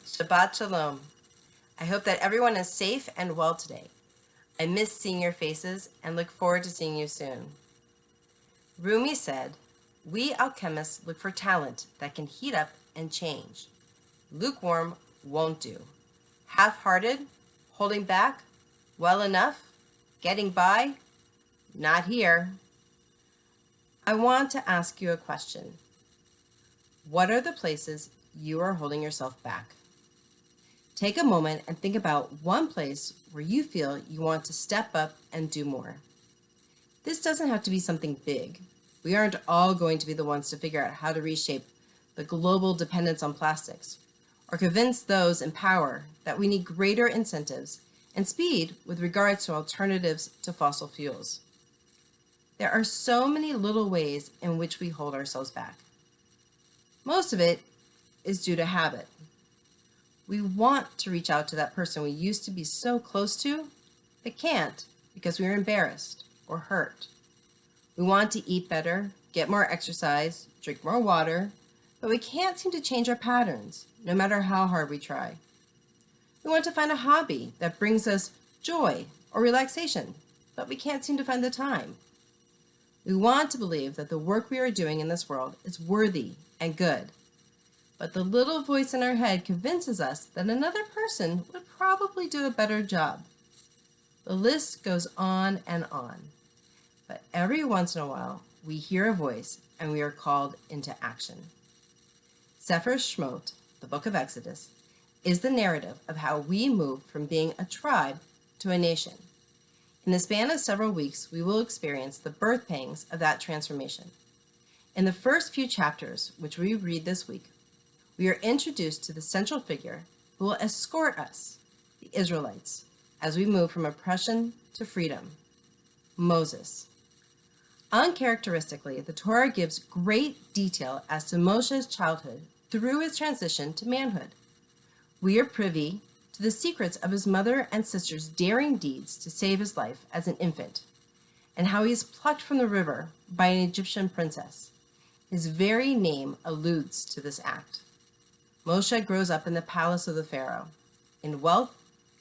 Shabbat Shalom. I hope that everyone is safe and well today. I miss seeing your faces and look forward to seeing you soon. Rumi said, "We alchemists look for talent that can heat up and change. Lukewarm won't do. Half-hearted, holding back, well enough, getting by, not here." I want to ask you a question. What are the places you are holding yourself back? Take a moment and think about one place where you feel you want to step up and do more. This doesn't have to be something big. We aren't all going to be the ones to figure out how to reshape the global dependence on plastics, or convince those in power that we need greater incentives and speed with regards to alternatives to fossil fuels. There are so many little ways in which we hold ourselves back. Most of it is due to habit. We want to reach out to that person we used to be so close to, but can't because we are embarrassed or hurt. We want to eat better, get more exercise, drink more water, but we can't seem to change our patterns, no matter how hard we try. We want to find a hobby that brings us joy or relaxation, but we can't seem to find the time. We want to believe that the work we are doing in this world is worthy and good, but the little voice in our head convinces us that another person would probably do a better job. The list goes on and on. But every once in a while, we hear a voice and we are called into action. Sefer Shemot, the book of Exodus, is the narrative of how we moved from being a tribe to a nation. In the span of several weeks, we will experience the birth pangs of that transformation. In the first few chapters, which we read this week, we are introduced to the central figure who will escort us, the Israelites, as we move from oppression to freedom, Moses. Uncharacteristically, the Torah gives great detail as to Moshe's childhood through his transition to manhood. We are privy to the secrets of his mother and sister's daring deeds to save his life as an infant, and how he is plucked from the river by an Egyptian princess. His very name alludes to this act. Moshe grows up in the palace of the Pharaoh, in wealth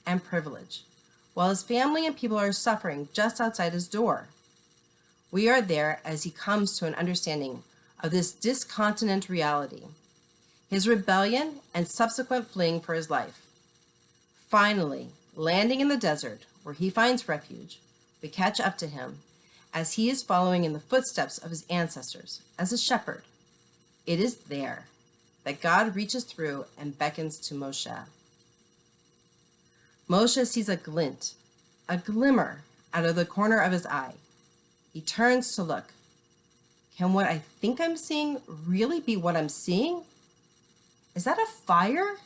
and privilege, while his family and people are suffering just outside his door. We are there as he comes to an understanding of this discontinent reality, his rebellion and subsequent fleeing for his life. Finally, landing in the desert where he finds refuge, we catch up to him as he is following in the footsteps of his ancestors as a shepherd. It is there that God reaches through and beckons to Moshe. Moshe sees a glint, a glimmer out of the corner of his eye. He turns to look. Can what I think I'm seeing really be what I'm seeing? Is that a fire?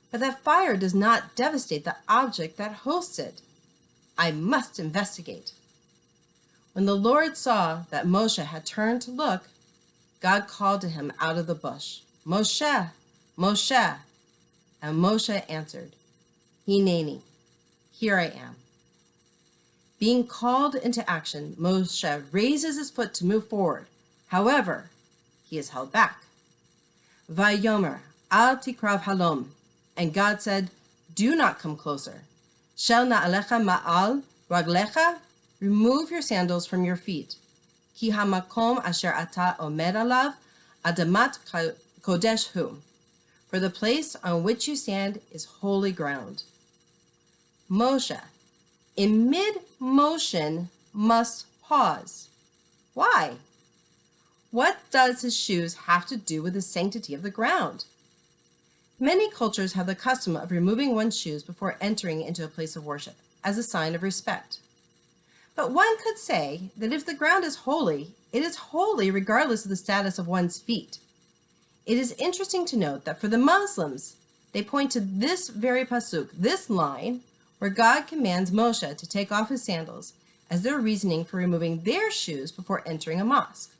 But that fire does not devastate the object that hosts it. I must investigate. When the Lord saw that Moshe had turned to look, God called to him out of the bush, "Moshe, Moshe." And Moshe answered, "Hineni, here I am." Being called into action, Moshe raises his foot to move forward. However, he is held back. Vayomer, al tikrav halom. And God said, "Do not come closer. Shel na'alecha ma'al raglecha. Remove your sandals from your feet. Ki hamakom asher ata omed alav adamat kodesh hu. For the place on which you stand is holy ground." Moshe, in mid-motion, must pause. Why? What does his shoes have to do with the sanctity of the ground? Many cultures have the custom of removing one's shoes before entering into a place of worship, as a sign of respect. But one could say that if the ground is holy, it is holy regardless of the status of one's feet. It is interesting to note that for the Muslims, they point to this very pasuk, this line, where God commands Moshe to take off his sandals as their reasoning for removing their shoes before entering a mosque.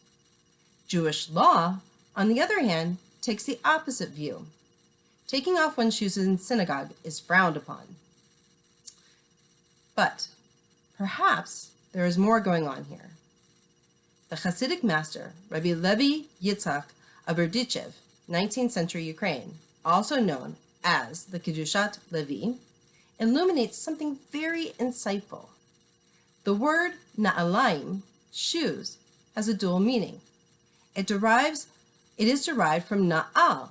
Jewish law, on the other hand, takes the opposite view. Taking off one's shoes in synagogue is frowned upon. But perhaps there is more going on here. The Hasidic master, Rabbi Levi Yitzhak of Berdichev, 19th century Ukraine, also known as the Kedushat Levi, illuminates something very insightful. The word na'alaim, shoes, has a dual meaning. It is derived from na'al,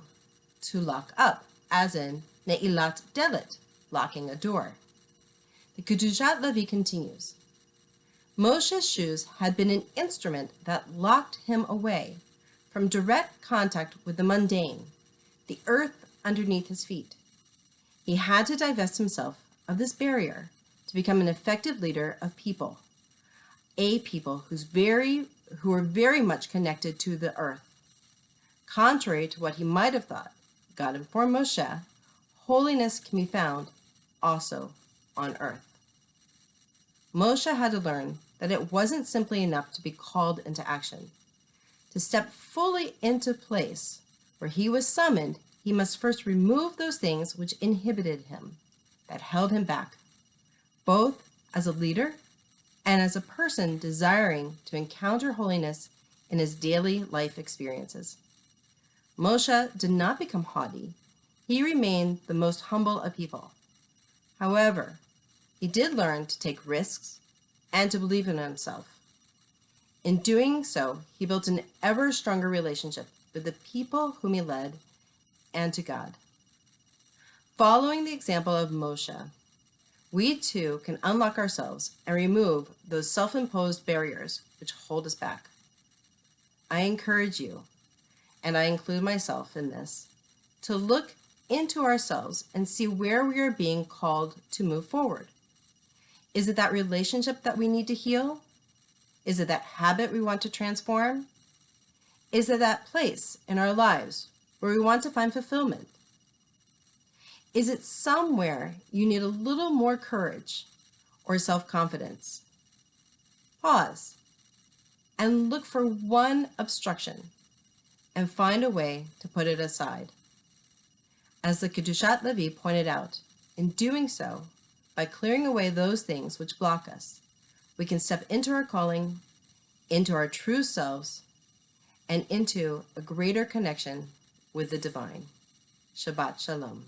to lock up, as in ne'ilat delet, locking a door. The Kedushat Levi continues, Moshe's shoes had been an instrument that locked him away from direct contact with the mundane, the earth underneath his feet. He had to divest himself of this barrier to become an effective leader of people, a people who are very much connected to the earth. Contrary to what he might have thought, God informed Moshe, holiness can be found also on earth. Moshe had to learn that it wasn't simply enough to be called into action. To step fully into place where he was summoned, he must first remove those things which inhibited him, that held him back, both as a leader and as a person desiring to encounter holiness in his daily life experiences. Moshe did not become haughty. He remained the most humble of people. However, he did learn to take risks and to believe in himself. In doing so, he built an ever stronger relationship with the people whom he led and to God. Following the example of Moshe, we too can unlock ourselves and remove those self-imposed barriers which hold us back. I encourage you, and I include myself in this, to look into ourselves and see where we are being called to move forward. Is it that relationship that we need to heal? Is it that habit we want to transform? Is it that place in our lives where we want to find fulfillment? Is it somewhere you need a little more courage or self-confidence? Pause and look for one obstruction and find a way to put it aside. As the Kedushat Levi pointed out, in doing so, by clearing away those things which block us, we can step into our calling, into our true selves, and into a greater connection with the divine. Shabbat Shalom.